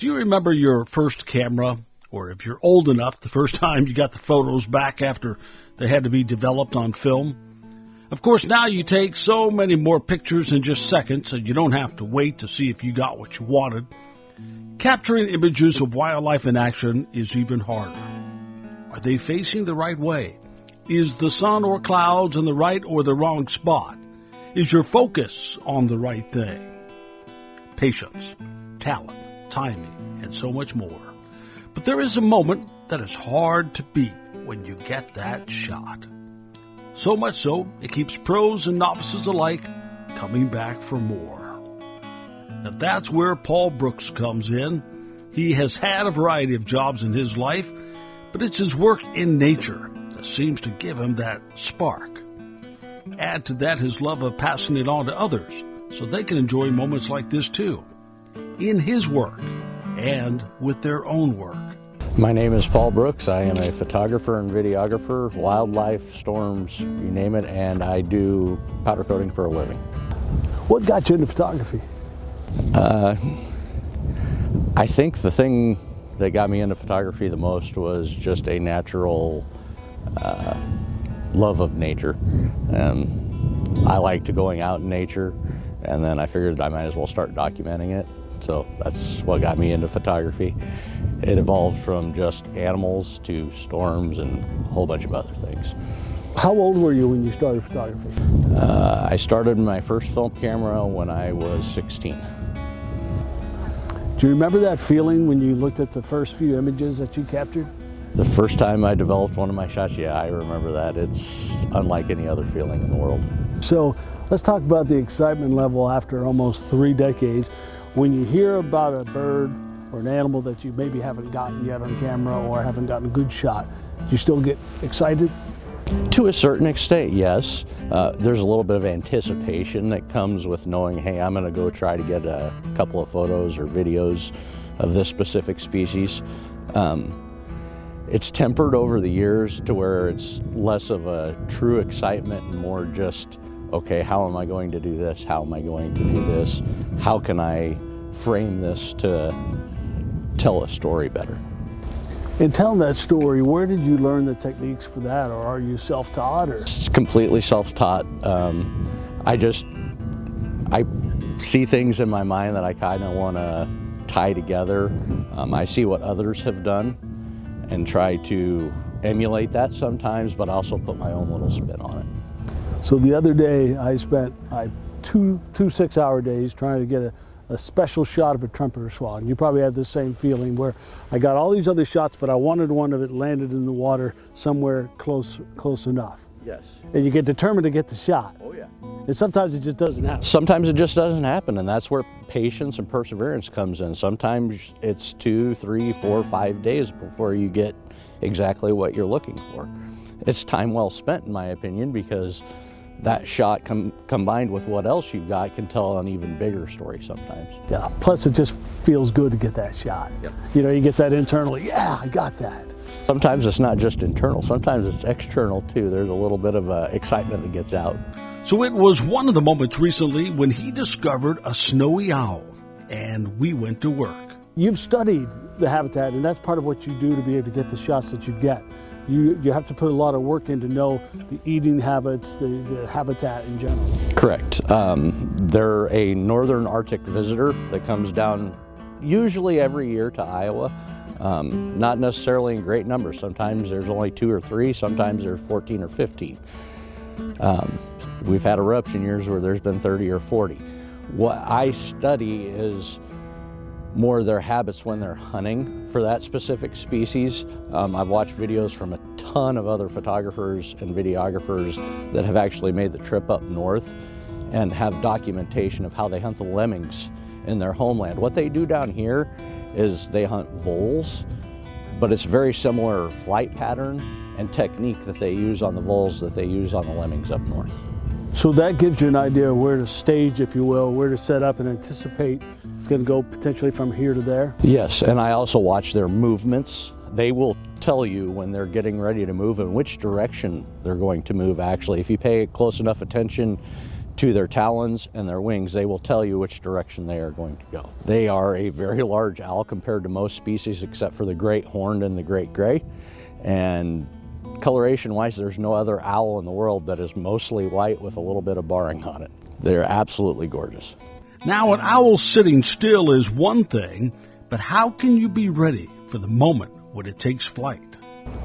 Do you remember your first camera, or if you're old enough, the first time you got the photos back after they had to be developed on film? Of course, now you take so many more pictures in just seconds, and you don't have to wait to see if you got what you wanted. Capturing images of wildlife in action is even harder. Are they facing the right way? Is the sun or clouds in the right or the wrong spot? Is your focus on the right thing? Patience, talent, timing, and so much more. But there is a moment that is hard to beat when you get that shot. So much so, it keeps pros and novices alike coming back for more. Now that's where Paul Brooks comes in. He has had a variety of jobs in his life, but it's his work in nature that seems to give him that spark. Add to that his love of passing it on to others so they can enjoy moments like this too, in his work and with their own work. My name is Paul Brooks. I am a photographer and videographer, wildlife, storms, you name it, and I do powder coating for a living. What got you into photography? I think the thing that got me into photography the most was just a natural love of nature. I liked going out in nature, and then I figured I might as well start documenting it. So that's what got me into photography. It evolved from just animals to storms and a whole bunch of other things. How old were you when you started photography? I started my first film camera when I was 16. Do you remember that feeling when you looked at the first few images that you captured? The first time I developed one of my shots, yeah, I remember that. It's unlike any other feeling in the world. So let's talk about the excitement level after almost 3 decades. When you hear about a bird or an animal that you maybe haven't gotten yet on camera or haven't gotten a good shot, do you still get excited? To a certain extent, yes. There's a little bit of anticipation that comes with knowing, hey, I'm going to go try to get a couple of photos or videos of this specific species. It's tempered over the years to where it's less of a true excitement and more just, okay, how am I going to do this? How am I going to do this? How can I frame this to tell a story better? In telling that story, where did you learn the techniques for that, or are you self-taught? Or? It's completely self-taught. I see things in my mind that I kind of want to tie together. I see what others have done and try to emulate that sometimes, but also put my own little spin on it. So the other day I spent two 6-hour days trying to get a special shot of a trumpeter swallow. And you probably had the same feeling where I got all these other shots, but I wanted one of it landed in the water somewhere close enough. Yes. And you get determined to get the shot. Oh yeah. And sometimes it just doesn't happen. Sometimes it just doesn't happen, and that's where patience and perseverance comes in. Sometimes it's 2, 3, 4, 5 days before you get exactly what you're looking for. It's time well spent, in my opinion, because that shot combined with what else you got can tell an even bigger story sometimes. Yeah, plus it just feels good to get that shot. Yep. You know, you get that internally, yeah, I got that. Sometimes it's not just internal, sometimes it's external too. There's a little bit of excitement that gets out. So it was one of the moments recently when he discovered a snowy owl, and we went to work. You've studied the habitat, and that's part of what you do to be able to get the shots that you get. You have to put a lot of work in to know the eating habits, the habitat in general. Correct. They're a northern Arctic visitor that comes down usually every year to Iowa. Not necessarily in great numbers. Sometimes there's only 2 or 3, sometimes there's 14 or 15. We've had eruption years where there's been 30 or 40. What I study is more their habits when they're hunting for that specific species. I've watched videos from a ton of other photographers and videographers that have actually made the trip up north and have documentation of how they hunt the lemmings in their homeland. What they do down here is they hunt voles, but it's very similar flight pattern and technique that they use on the voles that they use on the lemmings up north. So that gives you an idea of where to stage, if you will, where to set up and anticipate it's going to go potentially from here to there? Yes, and I also watch their movements. They will tell you when they're getting ready to move and which direction they're going to move actually. If you pay close enough attention to their talons and their wings, they will tell you which direction they are going to go. They are a very large owl compared to most species except for the great horned and the great gray. And coloration-wise, there's no other owl in the world that is mostly white with a little bit of barring on it. They're absolutely gorgeous. Now, an owl sitting still is one thing, but how can you be ready for the moment when it takes flight?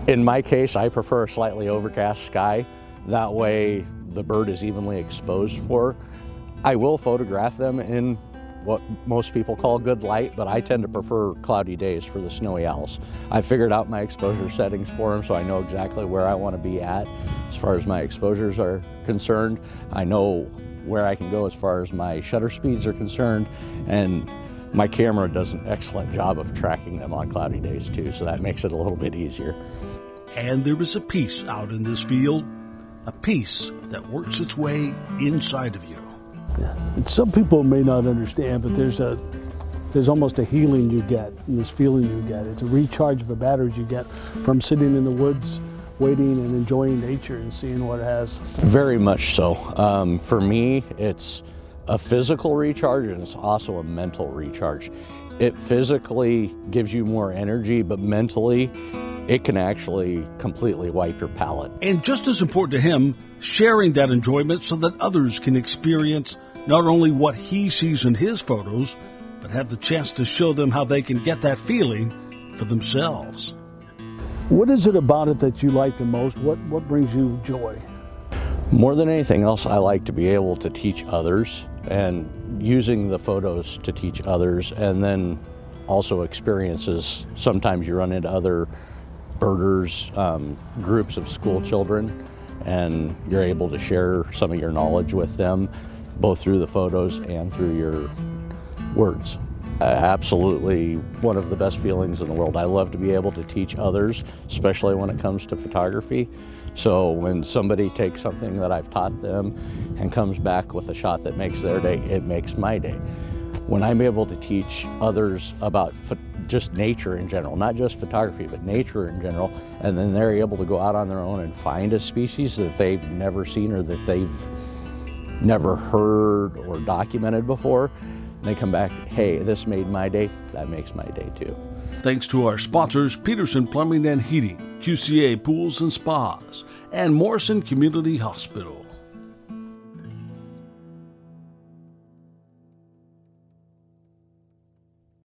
In my case, I prefer a slightly overcast sky. That way the bird is evenly exposed for. I will photograph them in what most people call good light, but I tend to prefer cloudy days for the snowy owls. I figured out my exposure settings for them, so I know exactly where I want to be at as far as my exposures are concerned. I know where I can go as far as my shutter speeds are concerned, and my camera does an excellent job of tracking them on cloudy days too, so that makes it a little bit easier. And there is a peace out in this field, a peace that works its way inside of you. Yeah. And some people may not understand, but there's almost a healing you get, and this feeling you get. It's a recharge of the batteries you get from sitting in the woods, waiting and enjoying nature and seeing what it has. Very much so. For me, it's a physical recharge, and it's also a mental recharge. It physically gives you more energy, but mentally, it can actually completely wipe your palate. And just as important to him, sharing that enjoyment so that others can experience not only what he sees in his photos, but have the chance to show them how they can get that feeling for themselves. What is it about it that you like the most? What brings you joy? More than anything else, I like to be able to teach others, and using the photos to teach others, and then also experiences. Sometimes you run into other birders, groups of school children, and you're able to share some of your knowledge with them, both through the photos and through your words. Absolutely one of the best feelings in the world. I love to be able to teach others, especially when it comes to photography. So when somebody takes something that I've taught them and comes back with a shot that makes their day, it makes my day. When I'm able to teach others about just nature in general, not just photography, but nature in general, and then they're able to go out on their own and find a species that they've never seen or that they've never heard or documented before, and they come back, hey, this made my day, that makes my day too. Thanks to our sponsors, Peterson Plumbing and Heating, QCA Pools and Spas, and Morrison Community Hospital.